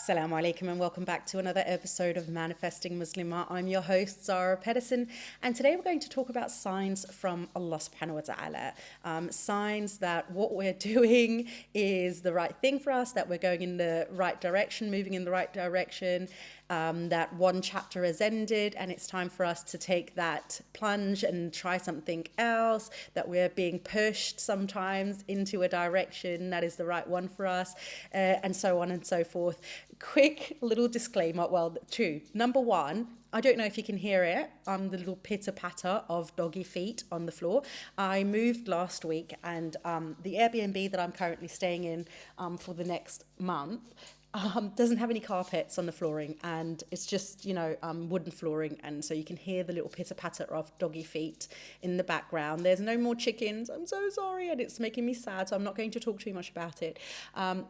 Assalamu alaikum and welcome back to another episode of Manifesting Muslimah. I'm your host, Zara Pedersen, and today we're going to talk about signs from Allah subhanahu wa ta'ala. Signs that what we're doing is the right thing for us, that we're going in the right direction, moving in the right direction, that one chapter has ended and it's time for us to take that plunge and try something else, that we're being pushed sometimes into a direction that is the right one for us, and so on and so forth. Quick little disclaimer, well, two. Number one, I don't know if you can hear it, the little pitter patter of doggy feet on the floor. I moved last week, and the Airbnb that I'm currently staying in for the next month doesn't have any carpets on the flooring, and it's just wooden flooring, and so you can hear the little pitter patter of doggy feet in the background. There's no more chickens. I'm so sorry, and it's making me sad, so I'm not going to talk too much about it.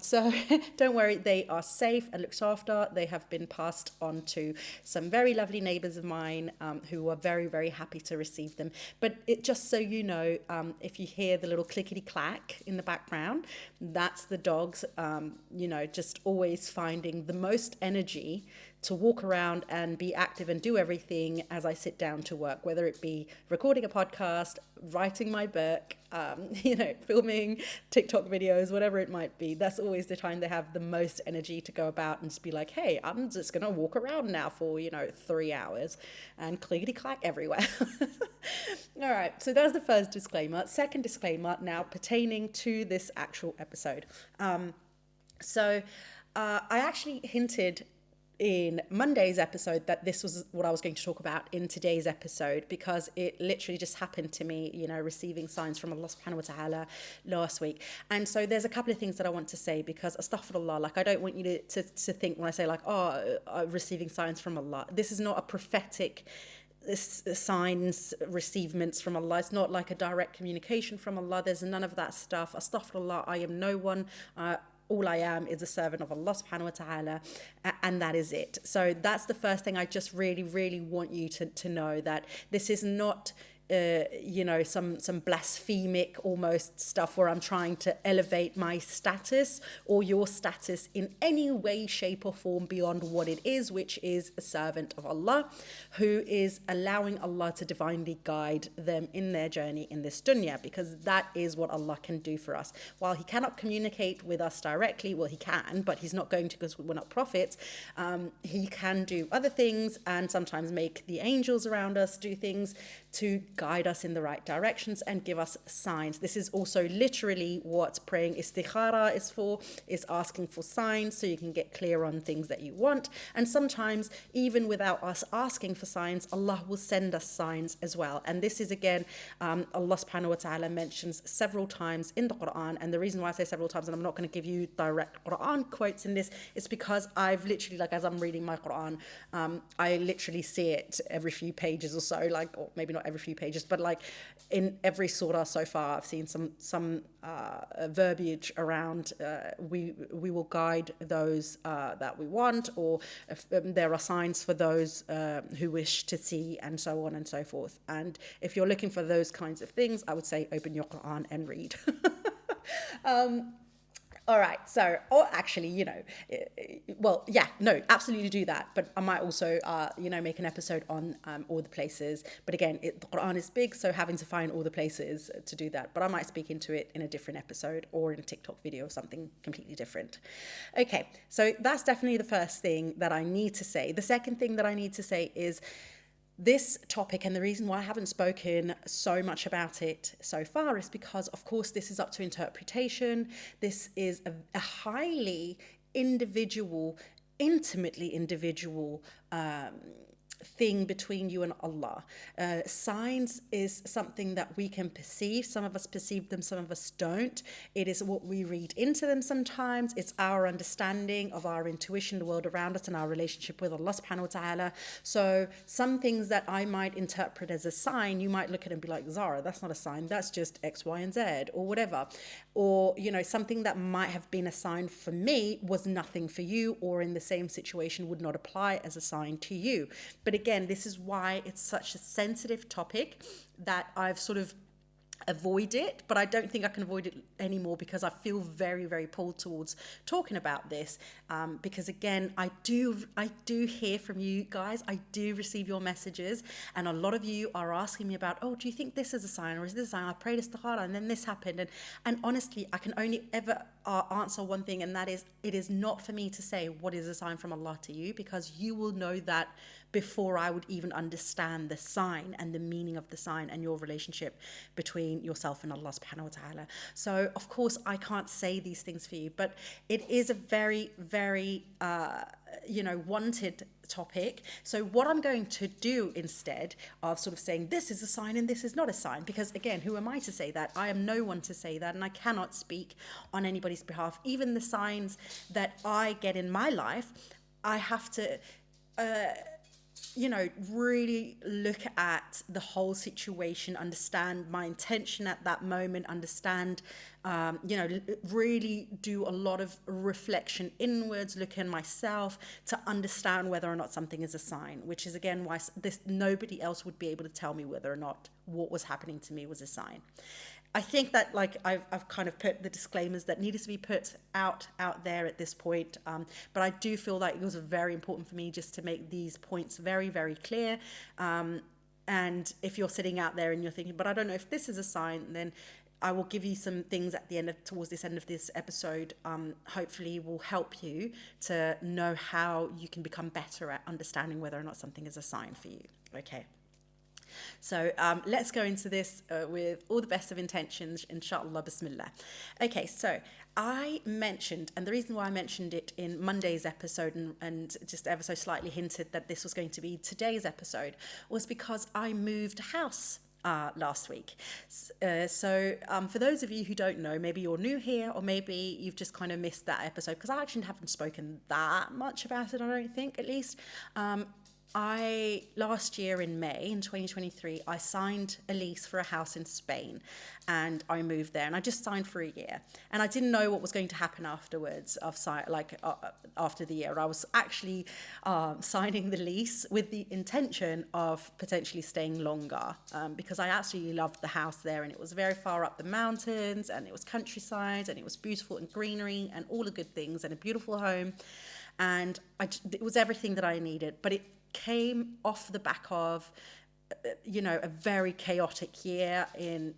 So don't worry, they are safe and looked after. They have been passed on to some very lovely neighbours of mine who are very, very happy to receive them. But just so you know, if you hear the little clickety clack in the background, that's the dogs, just always finding the most energy to walk around and be active and do everything as I sit down to work, whether it be recording a podcast, writing my book, filming TikTok videos, whatever it might be. That's always the time they have the most energy to go about and just be like, hey, I'm just going to walk around now for, 3 hours and clickety clack everywhere. All right. So that's the first disclaimer. Second disclaimer now pertaining to this actual episode. I actually hinted in Monday's episode that this was what I was going to talk about in today's episode, because it literally just happened to me, receiving signs from Allah subhanahu wa ta'ala last week. And so there's a couple of things that I want to say, because astaghfirullah, I don't want you to think when I say receiving signs from Allah. This is not a prophetic signs, receivements from Allah. It's not like a direct communication from Allah. There's none of that stuff. Astaghfirullah, I am no one. All I am is a servant of Allah subhanahu wa ta'ala, and that is it. So that's the first thing I just really, really want you to know, that this is not some blasphemic almost stuff where I'm trying to elevate my status or your status in any way, shape or form beyond what it is, which is a servant of Allah who is allowing Allah to divinely guide them in their journey in this dunya, because that is what Allah can do for us. While He cannot communicate with us directly, well, He can, but He's not going to, because we're not prophets. He can do other things and sometimes make the angels around us do things to guide us in the right directions and give us signs. This is also literally what praying istikhara is for, is asking for signs so you can get clear on things that you want. And sometimes, even without us asking for signs, Allah will send us signs as well. And this is again, Allah subhanahu wa ta'ala mentions several times in the Quran. And the reason why I say several times, and I'm not going to give you direct Quran quotes in this, is because I've literally, as I'm reading my Quran, I literally see it every few pages or so, or maybe not every few pages, but in every surah so far, I've seen some verbiage around we will guide those that we want, or if, there are signs for those who wish to see, and so on and so forth. And if you're looking for those kinds of things, I would say open your Quran and read. All right, so, or actually, absolutely do that. But I might also, make an episode on all the places. But again, the Quran is big, so having to find all the places to do that. But I might speak into it in a different episode or in a TikTok video or something completely different. Okay, so that's definitely the first thing that I need to say. The second thing that I need to say is, this topic, and the reason why I haven't spoken so much about it so far, is because, of course, this is up to interpretation. This is a highly individual, intimately individual thing between you and Allah. Signs is something that we can perceive. Some of us perceive them, some of us don't. It is what we read into them sometimes. It's our understanding of our intuition, the world around us, and our relationship with Allah subhanahu wa ta'ala. So some things that I might interpret as a sign, you might look at it and be like, Zara, that's not a sign, that's just X, Y, and Z, or whatever. Or, something that might have been a sign for me was nothing for you, or in the same situation would not apply as a sign to you. But again, this is why it's such a sensitive topic that I've sort of avoid it, but I don't think I can avoid it anymore because I feel very, very pulled towards talking about this, because again, I do hear from you guys. I do receive your messages, and a lot of you are asking me about, oh, do you think this is a sign, or is this a sign? I prayed istikhara and then this happened, and honestly, I can only ever answer one thing, and that is, it is not for me to say what is a sign from Allah to you, because you will know that before I would even understand the sign and the meaning of the sign and your relationship between yourself and Allah subhanahu wa ta'ala. So of course I can't say these things for you, but it is a very, very wanted topic. So what I'm going to do, instead of sort of saying this is a sign and this is not a sign, because again, who am I to say that? I am no one to say that, and I cannot speak on anybody's behalf. Even the signs that I get in my life, I have to really look at the whole situation, understand my intention at that moment, understand, really do a lot of reflection inwards, look in myself to understand whether or not something is a sign, which is again why nobody else would be able to tell me whether or not what was happening to me was a sign. I think that I've kind of put the disclaimers that needed to be put out there at this point, but I do feel like it was very important for me just to make these points very, very clear. And if you're sitting out there and you're thinking, but I don't know if this is a sign, then I will give you some things towards this end of this episode. Hopefully will help you to know how you can become better at understanding whether or not something is a sign for you. Okay. So let's go into this with all the best of intentions, inshallah, bismillah. Okay, so I mentioned, and the reason why I mentioned it in Monday's episode and just ever so slightly hinted that this was going to be today's episode, was because I moved house last week. So for those of you who don't know, maybe you're new here, or maybe you've just kind of missed that episode, because I actually haven't spoken that much about it, I don't think, at least. Last year in May, in 2023, I signed a lease for a house in Spain, and I moved there, and I just signed for a year, and I didn't know what was going to happen afterwards, after the year. I was actually signing the lease with the intention of potentially staying longer, because I absolutely loved the house there, and it was very far up the mountains, and it was countryside, and it was beautiful and greenery and all the good things, and a beautiful home, and it was everything that I needed. But it came off the back of a very chaotic year in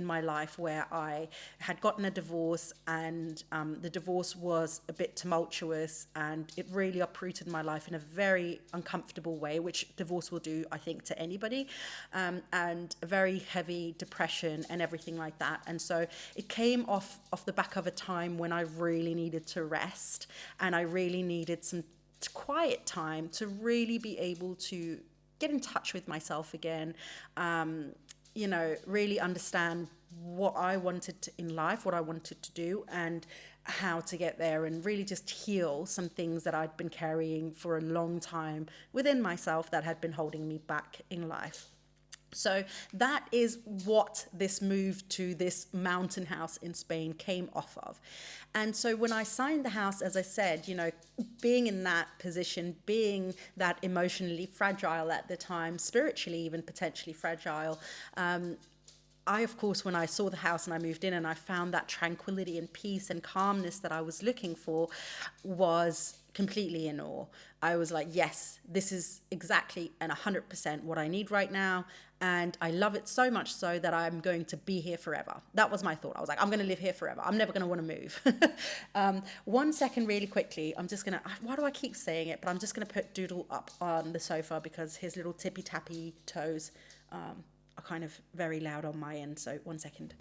my life, where I had gotten a divorce, and the divorce was a bit tumultuous, and it really uprooted my life in a very uncomfortable way, which divorce will do, I think, to anybody, and a very heavy depression and everything like that. And so it came off the back of a time when I really needed to rest, and I really needed some quiet time to really be able to get in touch with myself again, really understand what I wanted in life, what I wanted to do, and how to get there, and really just heal some things that I'd been carrying for a long time within myself that had been holding me back in life. So that is what this move to this mountain house in Spain came off of. And so when I signed the house, as I said, being in that position, being that emotionally fragile at the time, spiritually even potentially fragile, I, of course, when I saw the house and I moved in and I found that tranquility and peace and calmness that I was looking for, was completely in awe. I was like, yes, this is exactly and 100% what I need right now. And I love it so much so that I'm going to be here forever. That was my thought. I was like, I'm going to live here forever. I'm never going to want to move. 1 second, really quickly. Why do I keep saying it? But I'm just going to put Doodle up on the sofa because his little tippy tappy toes are kind of very loud on my end. So 1 second.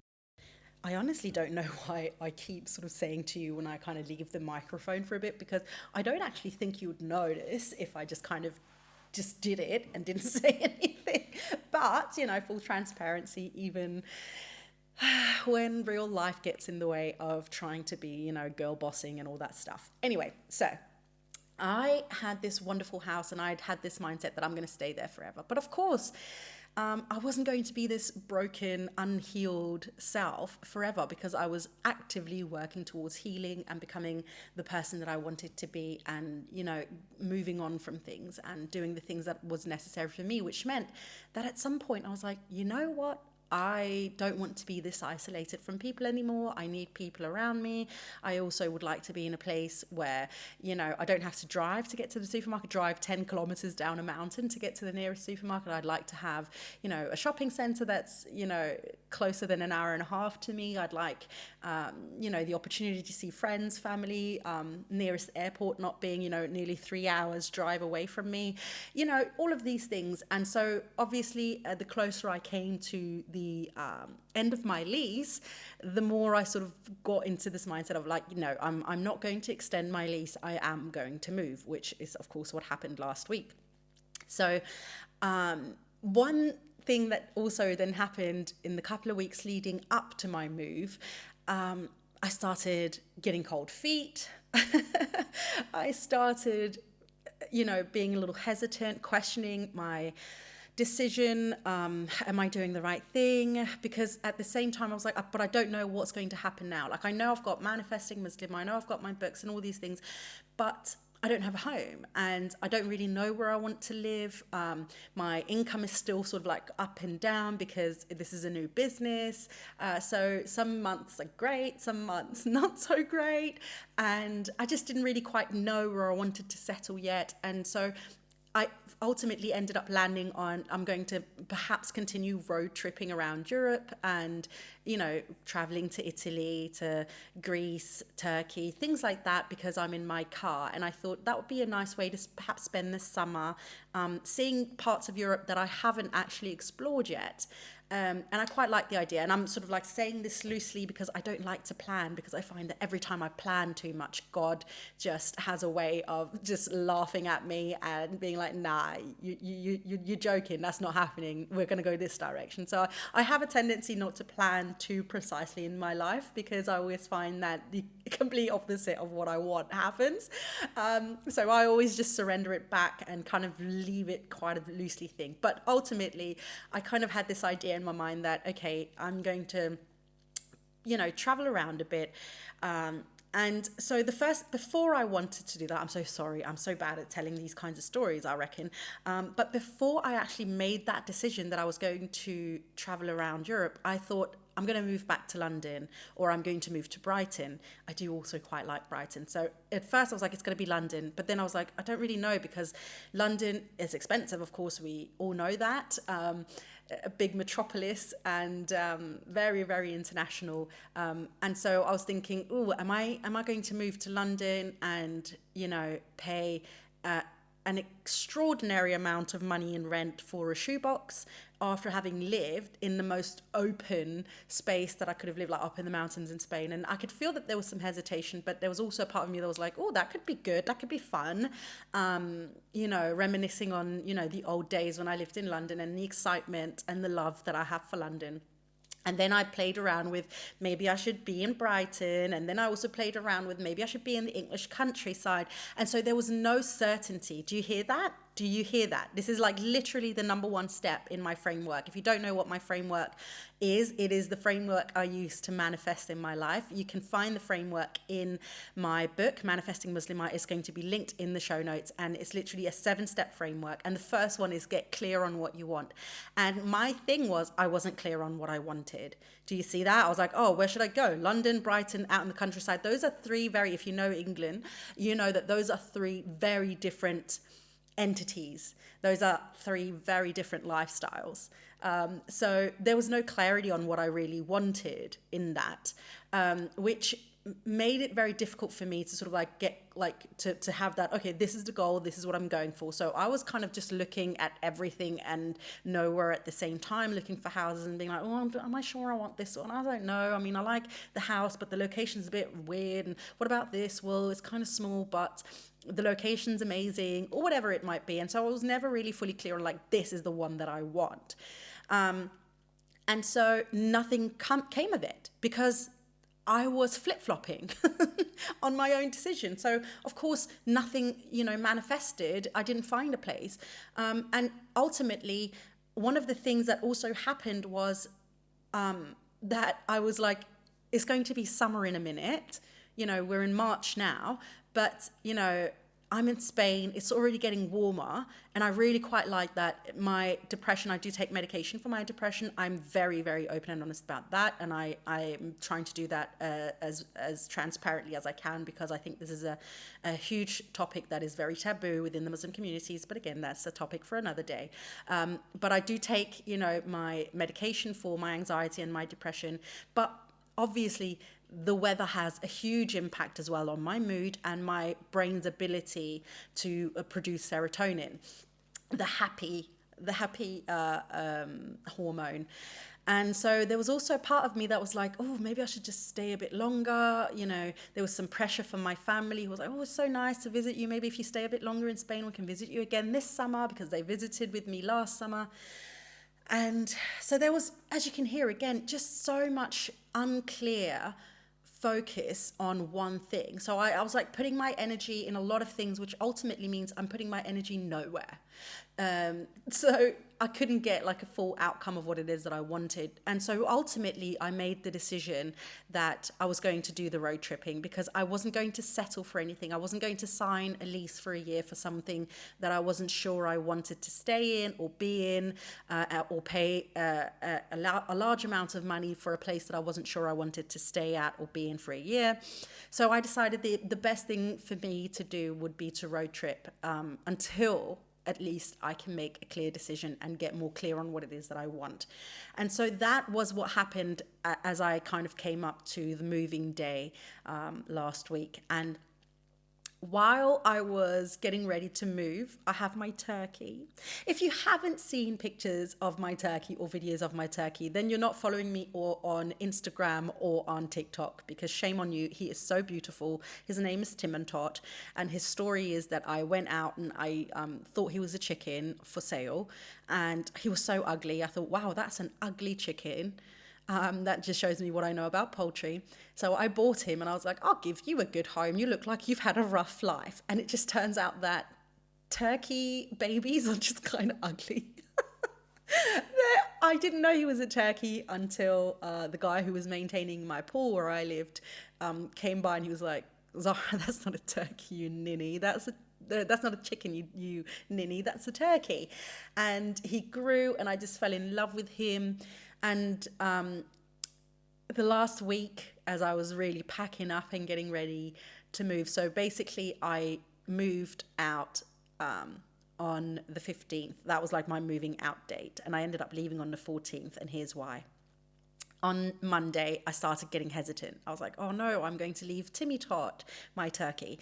I honestly don't know why I keep sort of saying to you when I kind of leave the microphone for a bit, because I don't actually think you would notice if I just kind of just did it and didn't say anything. But, full transparency, even when real life gets in the way of trying to be, girl bossing and all that stuff. Anyway, so I had this wonderful house and I'd had this mindset that I'm going to stay there forever. But of course, I wasn't going to be this broken, unhealed self forever, because I was actively working towards healing and becoming the person that I wanted to be, and, moving on from things and doing the things that was necessary for me, which meant that at some point I was like, you know what? I don't want to be this isolated from people anymore. I need people around me. I also would like to be in a place where, you know, I don't have to drive to get to the supermarket, drive 10 kilometers down a mountain to get to the nearest supermarket. I'd like to have, you know, a shopping center that's, you know, closer than an hour and a half to me. I'd like, you know, the opportunity to see friends, family, nearest airport not being, you know, nearly 3 hours drive away from me, you know, all of these things. And so obviously the closer I came to the end of my lease, the more I sort of got into this mindset of like, you know, I'm not going to extend my lease. I am going to move, which is of course what happened last week. So one thing that also then happened in the couple of weeks leading up to my move, I started getting cold feet. I started, you know, being a little hesitant, questioning my decision. Am I doing the right thing? Because at the same time I was like, but I don't know what's going to happen now. Like, I know I've got Manifesting Muslim, I know I've got my books and all these things, but I don't have a home and I don't really know where I want to live. My income is still sort of like up and down because this is a new business. So some months are great, some months not so great. And I just didn't really quite know where I wanted to settle yet. And so I ultimately ended up landing on, I'm going to perhaps continue road tripping around Europe and, you know, traveling to Italy, to Greece, Turkey, things like that, because I'm in my car. And I thought that would be a nice way to perhaps spend the summer seeing parts of Europe that I haven't actually explored yet. And I quite like the idea. And I'm sort of like saying this loosely because I don't like to plan, because I find that every time I plan too much, God just has a way of just laughing at me and being like, nah, you're joking. That's not happening. We're going to go this direction. So I have a tendency not to plan too precisely in my life, because I always find that the complete opposite of what I want happens. So I always just surrender it back and kind of leave it quite a loosely thing. But ultimately, I kind of had this idea in my mind that, okay, I'm going to, you know, travel around a bit. And so before I wanted to do that, I'm so sorry, I'm so bad at telling these kinds of stories, I reckon. But before I actually made that decision that I was going to travel around Europe, I thought, I'm going to move back to London, or I'm going to move to Brighton. I do also quite like Brighton. So at first I was like, it's going to be London. But then I was like, I don't really know, because London is expensive. Of course, we all know that. A big metropolis and very, very international. And so I was thinking, am I going to move to London and, you know, pay an extraordinary amount of money in rent for a shoebox after having lived in the most open space that I could have lived, like up in the mountains in Spain. And I could feel that there was some hesitation, but there was also a part of me that was like, oh, that could be good. That could be fun. You know, reminiscing on, you know, the old days when I lived in London and the excitement and the love that I have for London. And then I played around with maybe I should be in Brighton. And then I also played around with maybe I should be in the English countryside. And so there was no certainty. Do you hear that? Do you hear that? This is like literally the number one step in my framework. If you don't know what my framework is, it is the framework I use to manifest in my life. You can find the framework in my book, Manifesting Muslimite. It's going to be linked in the show notes. And it's literally a 7-step framework. And the first one is get clear on what you want. And my thing was, I wasn't clear on what I wanted. Do you see that? I was like, oh, where should I go? London, Brighton, out in the countryside. Those are three if you know England, you know that those are three very different entities. Those are three very different lifestyles. So there was no clarity on what I really wanted in that, which made it very difficult for me to sort of like get like to have that, okay, this is the goal, this is what I'm going for. So I was kind of just looking at everything and nowhere at the same time, looking for houses and being like, oh, am I sure I want this one? I don't know. I mean, I like the house, but the location's a bit weird. And what about this? Well, it's kind of small, but the location's amazing, or whatever it might be. And so I was never really fully clear on like, this is the one that I want. And so nothing came of it, because I was flip-flopping on my own decision. So of course, nothing, you know, manifested. I didn't find a place. And ultimately, one of the things that also happened was that I was like, it's going to be summer in a minute. You know, we're in March now, but, you know, I'm in Spain, it's already getting warmer, and I really quite like that. My depression, I do take medication for my depression. I'm very, very open and honest about that, and I'm trying to do that as transparently as I can, because I think this is a huge topic that is very taboo within the Muslim communities. But again, that's a topic for another day. But I do take, my medication for my anxiety and my depression. But obviously, the weather has a huge impact as well on my mood and my brain's ability to produce serotonin, the happy hormone. And so there was also a part of me that was like, oh, maybe I should just stay a bit longer. There was some pressure from my family who was like, oh, it's so nice to visit you. Maybe if you stay a bit longer in Spain, we can visit you again this summer, because they visited with me last summer. And so there was, as you can hear again, just so much unclear focus on one thing. So I was like putting my energy in a lot of things, which ultimately means I'm putting my energy nowhere. So I couldn't get like a full outcome of what it is that I wanted. And so ultimately I made the decision that I was going to do the road tripping, because I wasn't going to settle for anything. I wasn't going to sign a lease for a year for something that I wasn't sure I wanted to stay in or be in, or pay a large amount of money for a place that I wasn't sure I wanted to stay at or be in for a year. So I decided the best thing for me to do would be to road trip until at least I can make a clear decision and get more clear on what it is that I want. And so that was what happened as I kind of came up to the moving day last week. And while I was getting ready to move, I have my turkey. If you haven't seen pictures of my turkey or videos of my turkey, then you're not following me or on Instagram or on TikTok, because shame on you. He is so beautiful. His name is Tim and Tot, and his story is that I went out and I thought he was a chicken for sale, and he was so ugly. I thought, wow, that's an ugly chicken. That just shows me what I know about poultry. So I bought him and I was like, I'll give you a good home. You look like you've had a rough life. And it just turns out that turkey babies are just kind of ugly. I didn't know he was a turkey until the guy who was maintaining my pool where I lived came by, and he was like, Zahra, that's not a turkey, you ninny. That's not a chicken, you ninny. That's a turkey. And he grew, and I just fell in love with him. And the last week, as I was really packing up and getting ready to move, so basically I moved out on the 15th. That was like my moving out date. And I ended up leaving on the 14th, and here's why. On Monday, I started getting hesitant. I was like, oh no, I'm going to leave Timmy Tot, my turkey.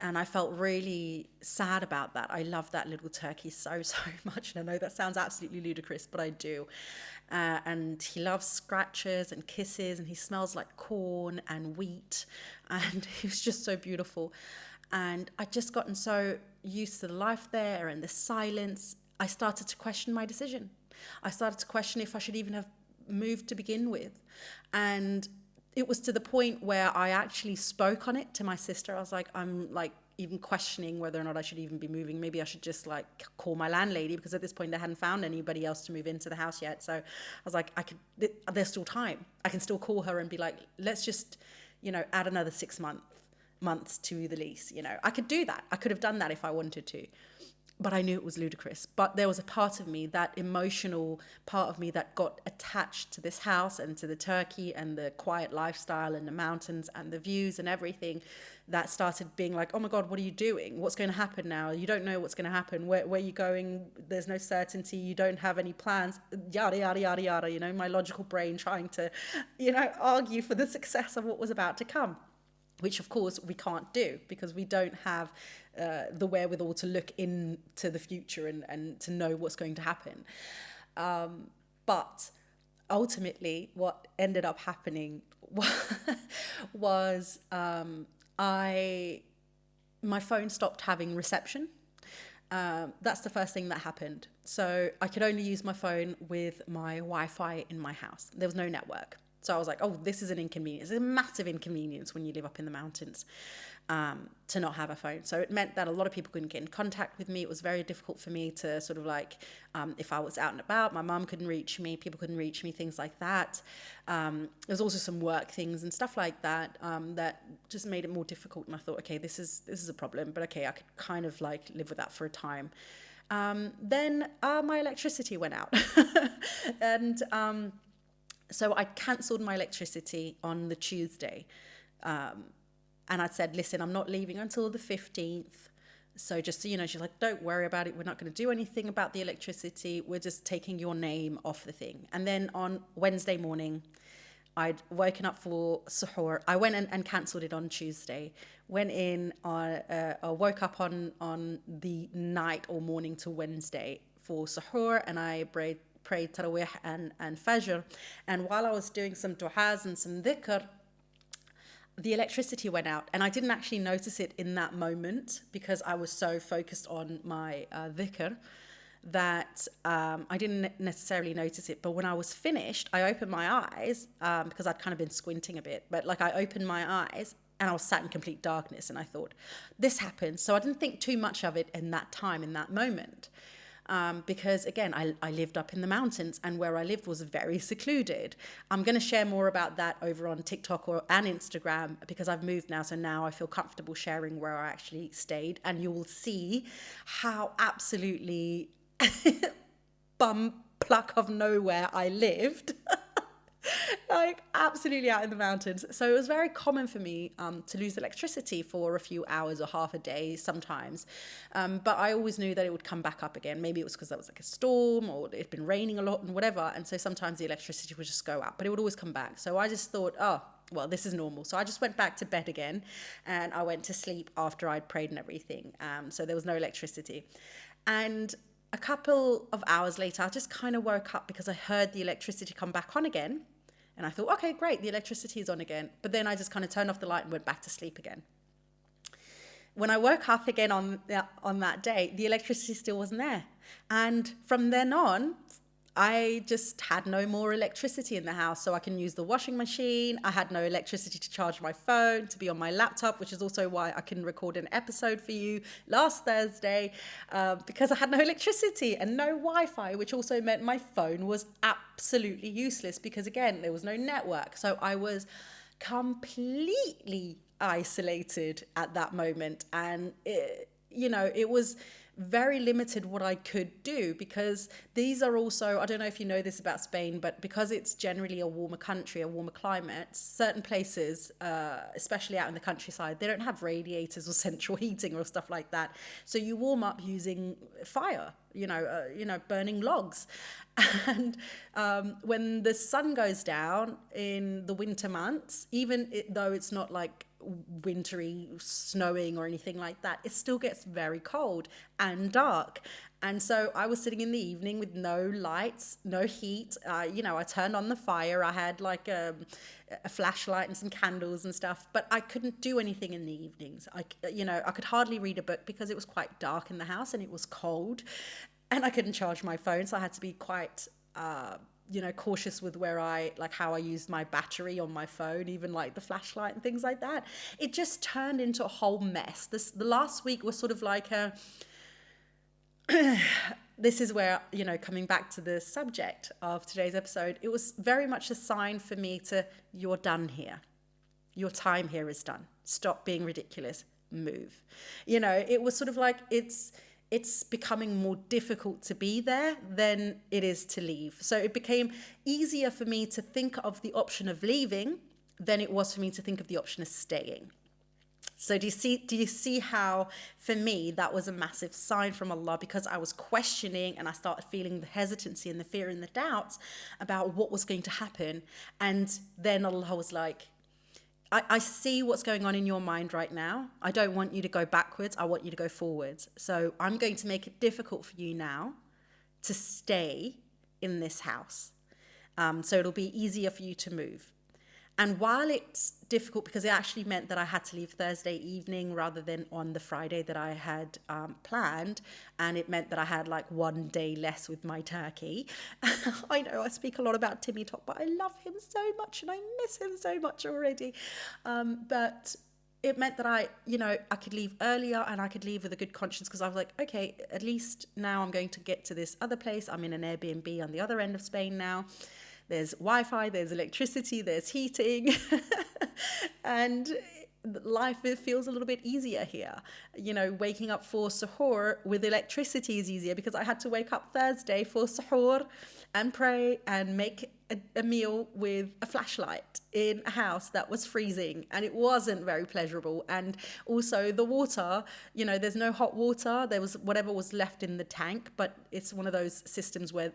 And I felt really sad about that. I love that little turkey so much. And I know that sounds absolutely ludicrous, but I do. And he loves scratches and kisses, and he smells like corn and wheat. And he was just so beautiful. And I'd just gotten so used to the life there and the silence. I started to question my decision. I started to question if I should even have moved to begin with. And it was to the point where I actually spoke on it to my sister. I was like, I'm like even questioning whether or not I should even be moving. Maybe I should just like call my landlady, because at this point they hadn't found anybody else to move into the house yet. So I was like, there's still time. I can still call her and be like, let's just, add another 6 months to the lease. I could do that. I could have done that if I wanted to. But I knew it was ludicrous. But there was a part of me, that emotional part of me, that got attached to this house and to the turkey and the quiet lifestyle and the mountains and the views and everything, that started being like, oh my God, what are you doing? What's going to happen now? You don't know what's going to happen. Where are you going? There's no certainty. You don't have any plans. Yada, yada, yada, yada. My logical brain trying to, argue for the success of what was about to come. Which, of course, we can't do, because we don't have the wherewithal to look into the future and to know what's going to happen. But ultimately, what ended up happening was my phone stopped having reception. That's the first thing that happened. So I could only use my phone with my Wi-Fi in my house. There was no network. So I was like, oh, this is an inconvenience. It's a massive inconvenience when you live up in the mountains. to not have a phone. So it meant that a lot of people couldn't get in contact with me. It was very difficult for me to sort of like, if I was out and about, my mum couldn't reach me, people couldn't reach me, things like that. There's also some work things and stuff like that that just made it more difficult. And I thought, okay, this is a problem, but okay, I could kind of like live with that for a time. Then my electricity went out. And so I cancelled my electricity on the Tuesday. And I said, listen, I'm not leaving until the 15th. So just so you know, she's like, don't worry about it. We're not going to do anything about the electricity. We're just taking your name off the thing. And then on Wednesday morning, I'd woken up for suhoor. I went and cancelled it on Tuesday. Went in, I woke up on the night or morning to Wednesday for suhoor, and I prayed tarawih and fajr. And while I was doing some du'as and some dhikr, the electricity went out, and I didn't actually notice it in that moment because I was so focused on my dhikr that I didn't necessarily notice it. But when I was finished, I opened my eyes because I'd kind of been squinting a bit, but like I opened my eyes and I was sat in complete darkness, and I thought, this happened. So I didn't think too much of it in that time, in that moment. Because again, I lived up in the mountains, and where I lived was very secluded. I'm going to share more about that over on TikTok and Instagram because I've moved now. So now I feel comfortable sharing where I actually stayed, and you will see how absolutely bum pluck of nowhere I lived. Like absolutely out in the mountains. So it was very common for me to lose electricity for a few hours or half a day sometimes. But I always knew that it would come back up again. Maybe it was because there was like a storm or it had been raining a lot and whatever. And so sometimes the electricity would just go out, but it would always come back. So I just thought, oh, well, this is normal. So I just went back to bed again, and I went to sleep after I'd prayed and everything. So there was no electricity. And a couple of hours later, I just kind of woke up because I heard the electricity come back on again. And I thought, okay, great, the electricity is on again. But then I just kind of turned off the light and went back to sleep again. When I woke up again on that day, the electricity still wasn't there. And from then on, I just had no more electricity in the house, so I can use the washing machine. I had no electricity to charge my phone, to be on my laptop, which is also why I couldn't record an episode for you last Thursday, because I had no electricity and no Wi-Fi, which also meant my phone was absolutely useless because, again, there was no network. So I was completely isolated at that moment, and it was very limited what I could do, because these are also, I don't know if you know this about Spain, but because it's generally a warmer country, a warmer climate, certain places, especially out in the countryside, they don't have radiators or central heating or stuff like that. So you warm up using fire, burning logs. And when the sun goes down in the winter months, though it's not like wintry snowing or anything like that, it still gets very cold and dark. And so I was sitting in the evening with no lights, no heat. I turned on the fire. I had like a flashlight and some candles and stuff, but I couldn't do anything in the evenings. I could hardly read a book because it was quite dark in the house and it was cold, and I couldn't charge my phone. So I had to be quite cautious with how I used my battery on my phone, even like the flashlight and things like that. It just turned into a whole mess. The last week was sort of like this is where, coming back to the subject of today's episode, it was very much a sign for me you're done here. Your time here is done. Stop being ridiculous. Move. It was sort of like it's becoming more difficult to be there than it is to leave. So it became easier for me to think of the option of leaving than it was for me to think of the option of staying. So do you see how, for me, that was a massive sign from Allah, because I was questioning and I started feeling the hesitancy and the fear and the doubts about what was going to happen. And then Allah was like, I see what's going on in your mind right now. I don't want you to go backwards. I want you to go forwards. So I'm going to make it difficult for you now to stay in this house. So it'll be easier for you to move. And while it's difficult, because it actually meant that I had to leave Thursday evening rather than on the Friday that I had planned, and it meant that I had like one day less with my turkey. I know I speak a lot about Timmy Top, but I love him so much and I miss him so much already. But it meant that I could leave earlier and I could leave with a good conscience, because I was like, okay, at least now I'm going to get to this other place. I'm in an Airbnb on the other end of Spain now. There's Wi-Fi, there's electricity, there's heating, and life feels a little bit easier here. Waking up for suhoor with electricity is easier, because I had to wake up Thursday for suhoor and pray and make a meal with a flashlight in a house that was freezing, and it wasn't very pleasurable. And also the water, there's no hot water. There was whatever was left in the tank, but it's one of those systems where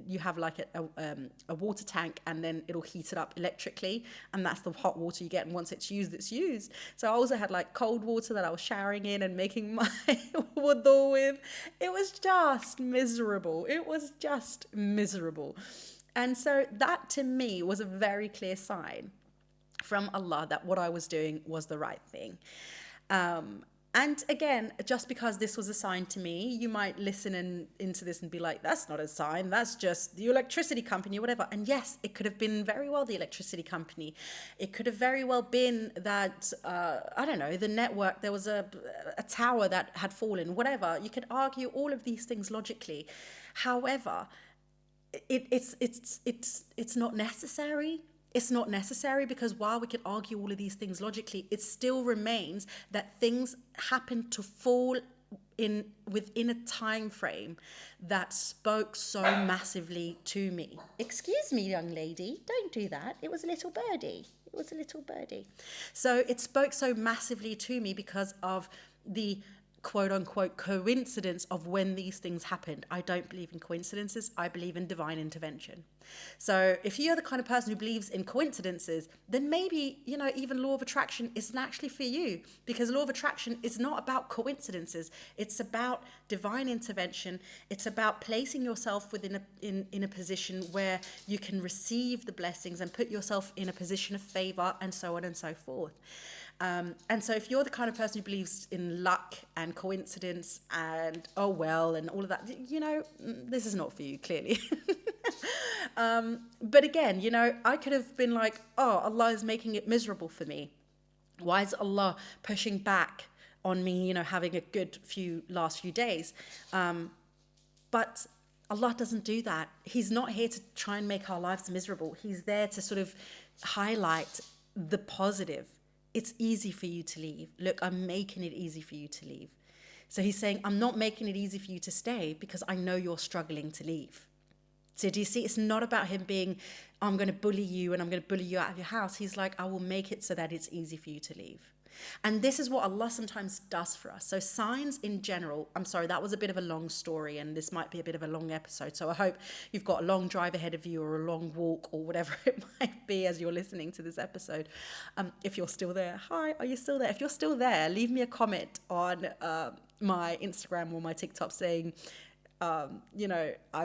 you have like a water tank, and then it'll heat it up electrically, and that's the hot water you get, and once it's used, it's used. So I also had like cold water that I was showering in and making my wudu with. It was just miserable. And so that to me was a very clear sign from Allah that what I was doing was the right thing. And again, just because this was a sign to me, you might listen into this and be like, that's not a sign, that's just the electricity company or whatever. And yes, it could have been very well the electricity company. It could have very well been that, the network, there was a tower that had fallen, whatever. You could argue all of these things logically. However, it's not necessary. It's not necessary, because while we can argue all of these things logically, it still remains that things happen to fall within a time frame that spoke so massively to me. Excuse me, young lady, don't do that. It was a little birdie. So it spoke so massively to me because of the quote unquote coincidence of when these things happened. I don't believe in coincidences. I believe in divine intervention. So if you're the kind of person who believes in coincidences, then maybe, even law of attraction isn't actually for you, because law of attraction is not about coincidences. It's about divine intervention. It's about placing yourself in a position where you can receive the blessings and put yourself in a position of favor, and so on and so forth. And so if you're the kind of person who believes in luck and coincidence and and all of that, this is not for you, clearly. But again, I could have been like, oh, Allah is making it miserable for me. Why is Allah pushing back on me, having a good last few days? But Allah doesn't do that. He's not here to try and make our lives miserable. He's there to sort of highlight the positive. It's easy for you to leave. Look, I'm making it easy for you to leave. So he's saying, I'm not making it easy for you to stay because I know you're struggling to leave. So do you see, it's not about him being, I'm going to bully you and I'm going to bully you out of your house. He's like, I will make it so that it's easy for you to leave. And this is what Allah sometimes does for us. So signs in general, I'm sorry, that was a bit of a long story and this might be a bit of a long episode. So I hope you've got a long drive ahead of you or a long walk or whatever it might be as you're listening to this episode. If you're still there, hi, are you still there? If you're still there, leave me a comment on my Instagram or my TikTok saying, I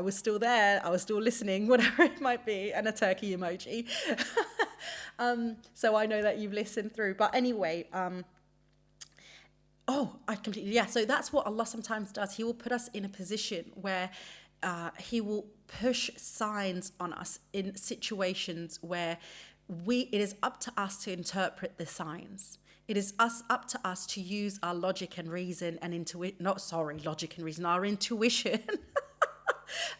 was still there, I was still listening, whatever it might be, and a turkey emoji. So I know that you've listened through. But anyway, so that's what Allah sometimes does. He will put us in a position where he will push signs on us in situations where it is up to us to interpret the signs. It is up to us to use our logic and reason and our intuition.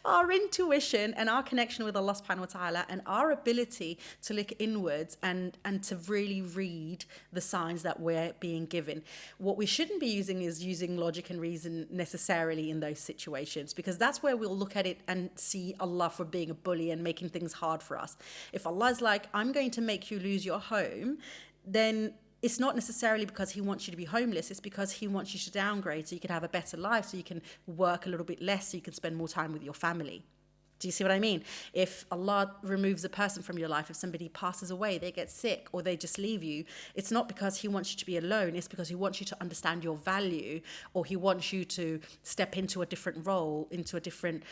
Our intuition and our connection with Allah subhanahu wa ta'ala and our ability to look inwards and to really read the signs that we're being given. What we shouldn't be using logic and reason necessarily in those situations, because that's where we'll look at it and see Allah for being a bully and making things hard for us. If Allah is like, I'm going to make you lose your home, then it's not necessarily because he wants you to be homeless. It's because he wants you to downgrade so you can have a better life, so you can work a little bit less, so you can spend more time with your family. Do you see what I mean? If Allah removes a person from your life, if somebody passes away, they get sick or they just leave you, it's not because he wants you to be alone. It's because he wants you to understand your value, or he wants you to step into a different role, into a different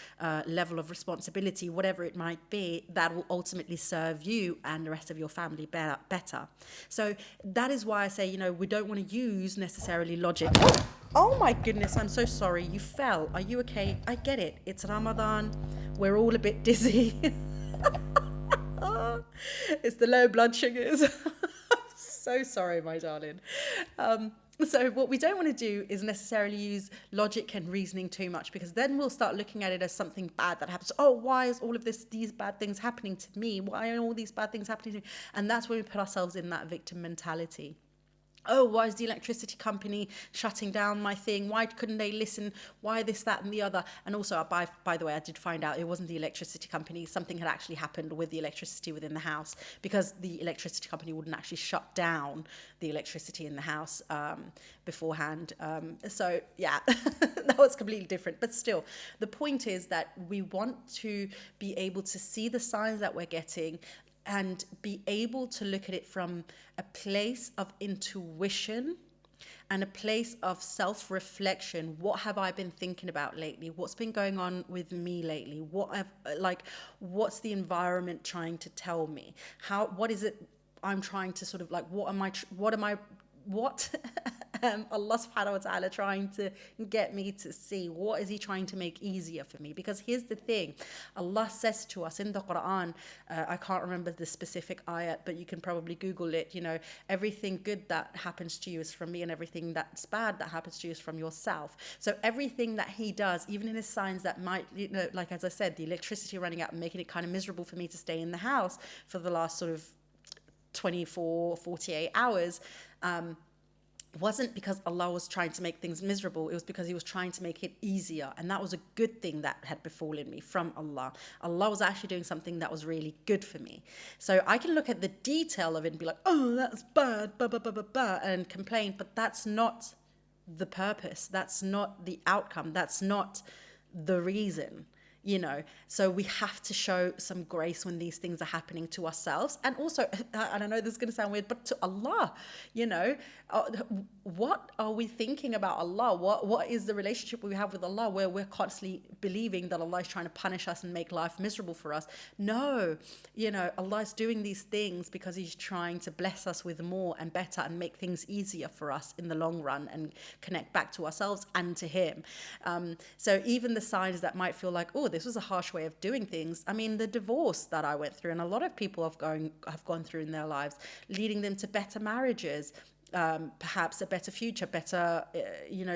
level of responsibility, whatever it might be, that will ultimately serve you and the rest of your family better. So that is why I say, we don't want to use necessarily logic. Oh my goodness, I'm so sorry. You fell. Are you okay? I get it. It's Ramadan. We're all a bit dizzy. It's the low blood sugars. I'm So sorry, my darling. So what we don't want to do is necessarily use logic and reasoning too much, because then we'll start looking at it as something bad that happens. Oh, why is all of these bad things happening to me? Why are all these bad things happening to me? And that's where we put ourselves in that victim mentality. Oh, why is the electricity company shutting down my thing? Why couldn't they listen? Why this, that, and the other? And also, by the way, I did find out it wasn't the electricity company. Something had actually happened with the electricity within the house, because the electricity company wouldn't actually shut down the electricity in the house beforehand. So, yeah, that was completely different. But still, the point is that we want to be able to see the signs that we're getting and be able to look at it from a place of intuition and a place of self-reflection. What have I been thinking about lately? What's been going on with me lately? What's the environment trying to tell me? What is it I'm trying to sort of like, what Allah subhanahu wa ta'ala trying to get me to see? What is he trying to make easier for me? Because here's the thing, Allah says to us in the Quran, I can't remember the specific ayat, but you can probably Google it, everything good that happens to you is from me, and everything that's bad that happens to you is from yourself. So everything that he does, even in his signs that might, like as I said, the electricity running out and making it kind of miserable for me to stay in the house for the last sort of 24, 48 hours, wasn't because Allah was trying to make things miserable. It was because he was trying to make it easier. And that was a good thing that had befallen me from Allah. Allah was actually doing something that was really good for me. So I can look at the detail of it and be like, oh, that's bad, and complain. But that's not the purpose. That's not the outcome. That's not the reason. So we have to show some grace when these things are happening to ourselves, and also, and I know this is going to sound weird, but to Allah. What are we thinking about Allah? What is the relationship we have with Allah, where we're constantly believing that Allah is trying to punish us and make life miserable for us? No, Allah is doing these things because he's trying to bless us with more and better and make things easier for us in the long run and connect back to ourselves and to him. So even the signs that might feel like, oh, this was a harsh way of doing things. I mean, the divorce that I went through, and a lot of people have gone through in their lives, leading them to better marriages, perhaps a better future, better,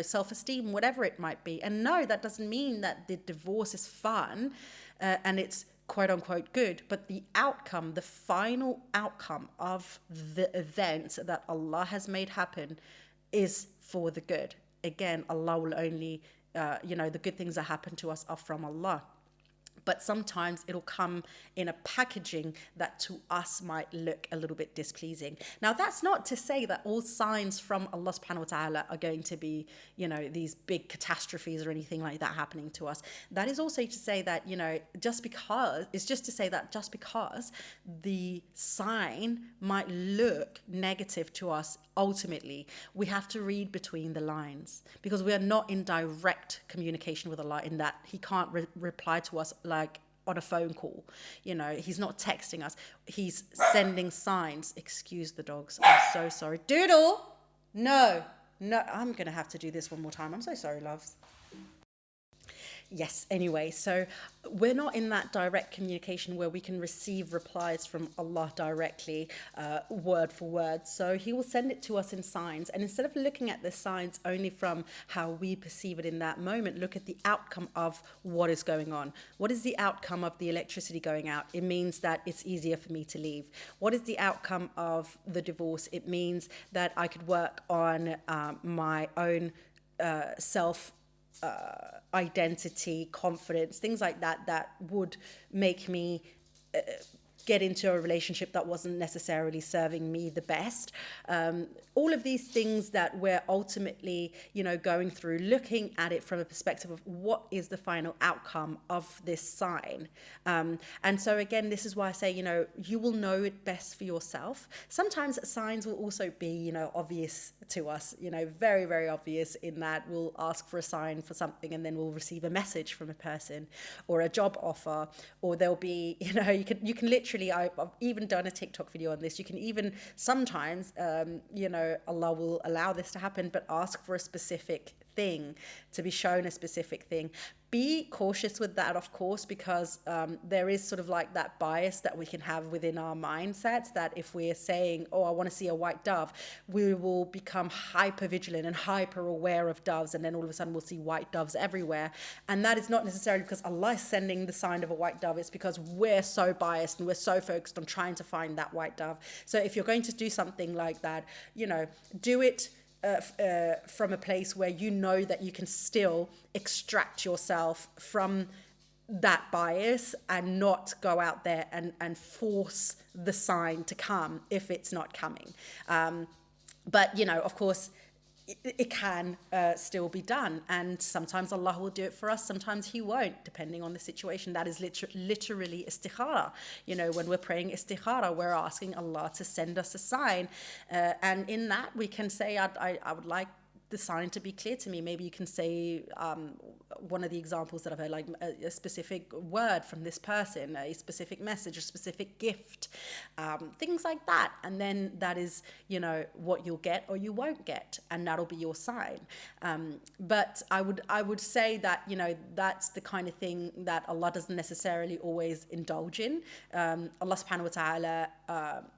self-esteem, whatever it might be. And no, that doesn't mean that the divorce is fun and it's quote unquote good, but the outcome, the final outcome of the event that Allah has made happen is for the good. Again, Allah will only, the good things that happen to us are from Allah. But sometimes it'll come in a packaging that to us might look a little bit displeasing. Now, that's not to say that all signs from Allah subhanahu wa ta'ala are going to be, these big catastrophes or anything like that happening to us. That is also to say that, just because the sign might look negative to us, ultimately, we have to read between the lines, because we are not in direct communication with Allah, in that he can't reply to us like on a phone call. He's not texting us. He's sending signs. Excuse the dogs. I'm so sorry. Doodle! No, I'm going to have to do this one more time. I'm so sorry, loves. Yes, anyway, so we're not in that direct communication where we can receive replies from Allah directly, word for word. So he will send it to us in signs. And instead of looking at the signs only from how we perceive it in that moment, look at the outcome of what is going on. What is the outcome of the electricity going out? It means that it's easier for me to leave. What is the outcome of the divorce? It means that I could work on my own self identity, confidence, things like that would make me get into a relationship that wasn't necessarily serving me the best. All of these things that we're ultimately, going through, looking at it from a perspective of what is the final outcome of this sign. And so again, this is why I say, you will know it best for yourself. Sometimes signs will also be, obvious to us, very, very obvious, in that we'll ask for a sign for something and then we'll receive a message from a person or a job offer, or there'll be, you can literally, I've even done a TikTok video on this. You can even sometimes, Allah will allow this to happen, but ask for a specific thing, to be shown a specific thing. Be cautious with that, of course, because there is sort of like that bias that we can have within our mindsets, that if we're saying, oh, I want to see a white dove, we will become hyper vigilant and hyper aware of doves, and then all of a sudden we'll see white doves everywhere. And that is not necessarily because Allah is sending the sign of a white dove. It's because we're so biased and we're so focused on trying to find that white dove. So if you're going to do something like that, do it from a place where you know that you can still extract yourself from that bias and not go out there and force the sign to come if it's not coming. But, of course, it can still be done, and sometimes Allah will do it for us, sometimes He won't, depending on the situation. That is literally istikhara. When we're praying istikhara, we're asking Allah to send us a sign, and in that we can say, I would like the sign to be clear to me. Maybe you can say one of the examples that I've heard, like a specific word from this person, a specific message, a specific gift, things like that. And then that is, what you'll get or you won't get, and that'll be your sign. But I would say that, that's the kind of thing that Allah doesn't necessarily always indulge in. Allah subhanahu wa ta'ala,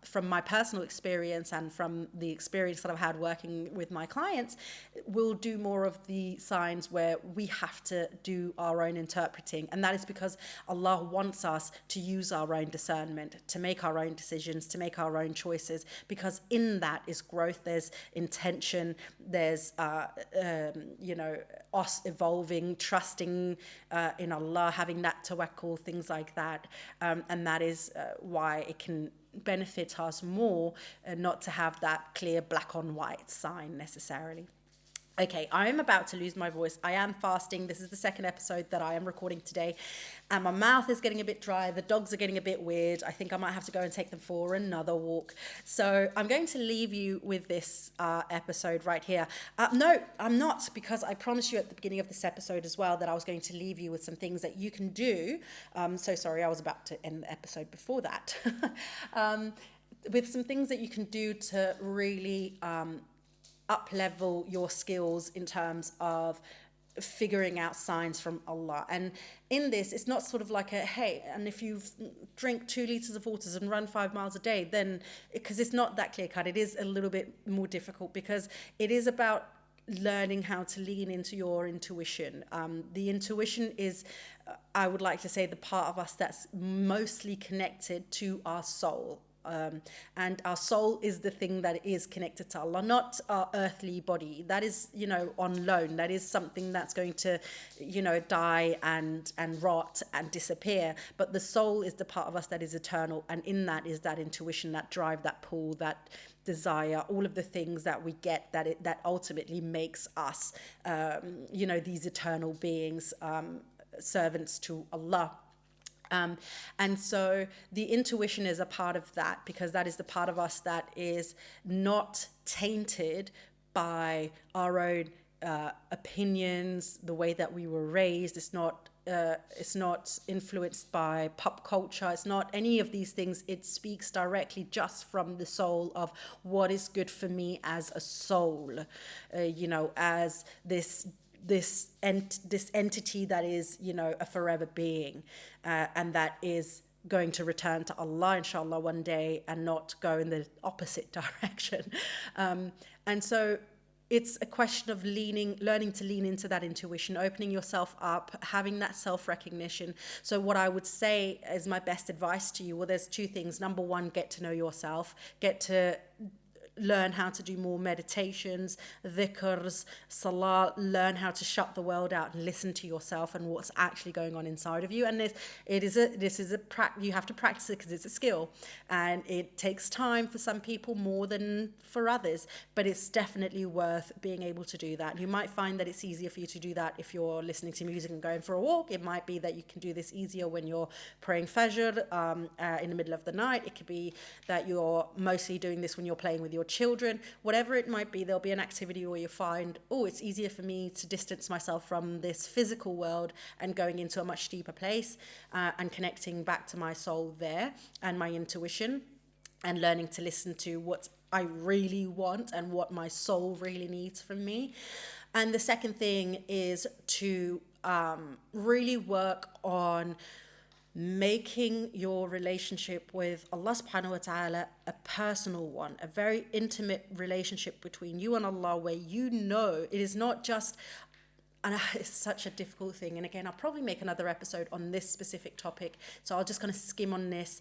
from my personal experience and from the experience that I've had working with my clients, will do more of the signs where we have to do our own interpreting. And that is because Allah wants us to use our own discernment, to make our own decisions, to make our own choices, because in that is growth, there's intention, there's, us evolving, trusting in Allah, having that tawakkul, things like that. And that is why it can benefit us more not to have that clear black on white sign necessarily. Okay, I am about to lose my voice. I am fasting. This is the second episode that I am recording today, and my mouth is getting a bit dry. The dogs are getting a bit weird. I think I might have to go and take them for another walk. So I'm going to leave you with this episode right here. No, I'm not, because I promised you at the beginning of this episode as well that I was going to leave you with some things that you can do. So sorry, I was about to end the episode before that. With some things that you can do to really up-level your skills in terms of figuring out signs from Allah. And in this, it's not sort of like hey, and if you drink 2 liters of water and run 5 miles a day, then, because it's not that clear cut, it is a little bit more difficult, because it is about learning how to lean into your intuition. The intuition is, I would like to say, the part of us that's mostly connected to our soul. And our soul is the thing that is connected to Allah, not our earthly body. That is, on loan. That is something that's going to, die and rot and disappear. But the soul is the part of us that is eternal. And in that is that intuition, that drive, that pull, that desire, all of the things that we get that ultimately makes us, these eternal beings, servants to Allah. And so the intuition is a part of that, because that is the part of us that is not tainted by our own opinions, the way that we were raised. It's not influenced by pop culture. It's not any of these things. It speaks directly just from the soul of what is good for me as a soul, as this entity that is, a forever being, and that is going to return to Allah, inshallah, one day, and not go in the opposite direction. And so it's a question of learning to lean into that intuition, opening yourself up, having that self-recognition. So what I would say is my best advice to you, well, there's 2 things. Number 1, get to know yourself, get to learn how to do more meditations, dhikrs, salah, learn how to shut the world out and listen to yourself and what's actually going on inside of you. And you have to practice it, because it's a skill, and it takes time for some people more than for others, but it's definitely worth being able to do that. You might find that it's easier for you to do that if you're listening to music and going for a walk. It might be that you can do this easier when you're praying Fajr in the middle of the night. It could be that you're mostly doing this when you're playing with your children. Whatever it might be, there'll be an activity where you find, it's easier for me to distance myself from this physical world and going into a much deeper place, and connecting back to my soul there and my intuition, and learning to listen to what I really want and what my soul really needs from me. And the second thing is to really work on making your relationship with Allah subhanahu wa ta'ala a personal one, a very intimate relationship between you and Allah, where you know it is not just, and it's such a difficult thing. And again, I'll probably make another episode on this specific topic. So I'll just kind of skim on this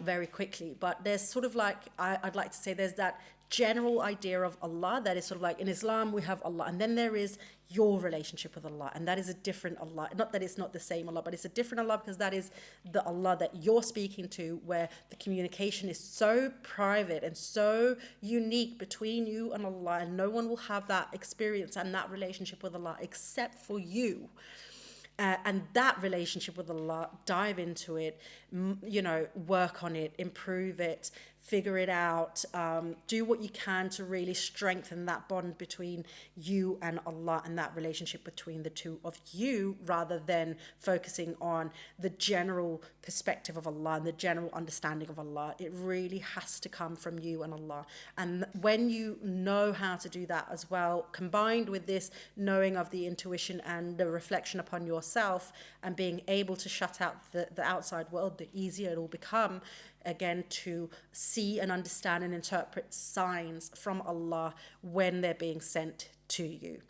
very quickly. But there's sort of like, I'd like to say there's that general idea of Allah that is sort of like in Islam, we have Allah. And then there is your relationship with Allah. And that is a different Allah. Not that it's not the same Allah, but it's a different Allah because that is the Allah that you're speaking to, where the communication is so private and so unique between you and Allah. And no one will have that experience and that relationship with Allah except for you. And that relationship with Allah, dive into it, work on it, improve it, figure it out, do what you can to really strengthen that bond between you and Allah and that relationship between the two of you, rather than focusing on the general perspective of Allah and the general understanding of Allah. It really has to come from you and Allah. And when you know how to do that as well, combined with this knowing of the intuition and the reflection upon yourself and being able to shut out the outside world, the easier it will become, again, to see and understand and interpret signs from Allah when they're being sent to you.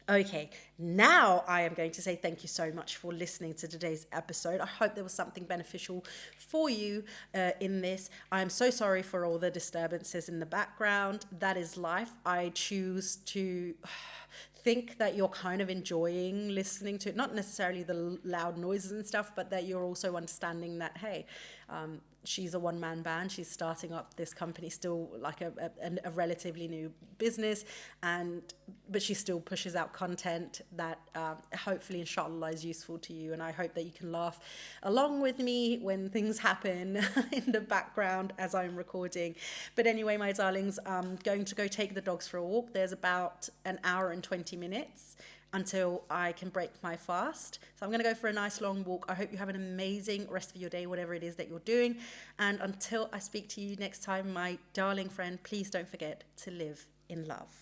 Okay, now I am going to say thank you so much for listening to today's episode. I hope there was something beneficial for you in this. I'm so sorry for all the disturbances in the background. That is life. I choose to think that you're kind of enjoying listening to it, not necessarily the loud noises and stuff, but that you're also understanding that, hey, she's a one-man band. She's starting up this company, still like a relatively new business, but she still pushes out content that hopefully, inshallah, is useful to you. And I hope that you can laugh along with me when things happen in the background as I'm recording. But anyway, my darlings, I'm going to go take the dogs for a walk. There's about an hour and 20 minutes until I can break my fast. So I'm going to go for a nice long walk. I hope you have an amazing rest of your day, whatever it is that you're doing. And until I speak to you next time, my darling friend, please don't forget to live in love.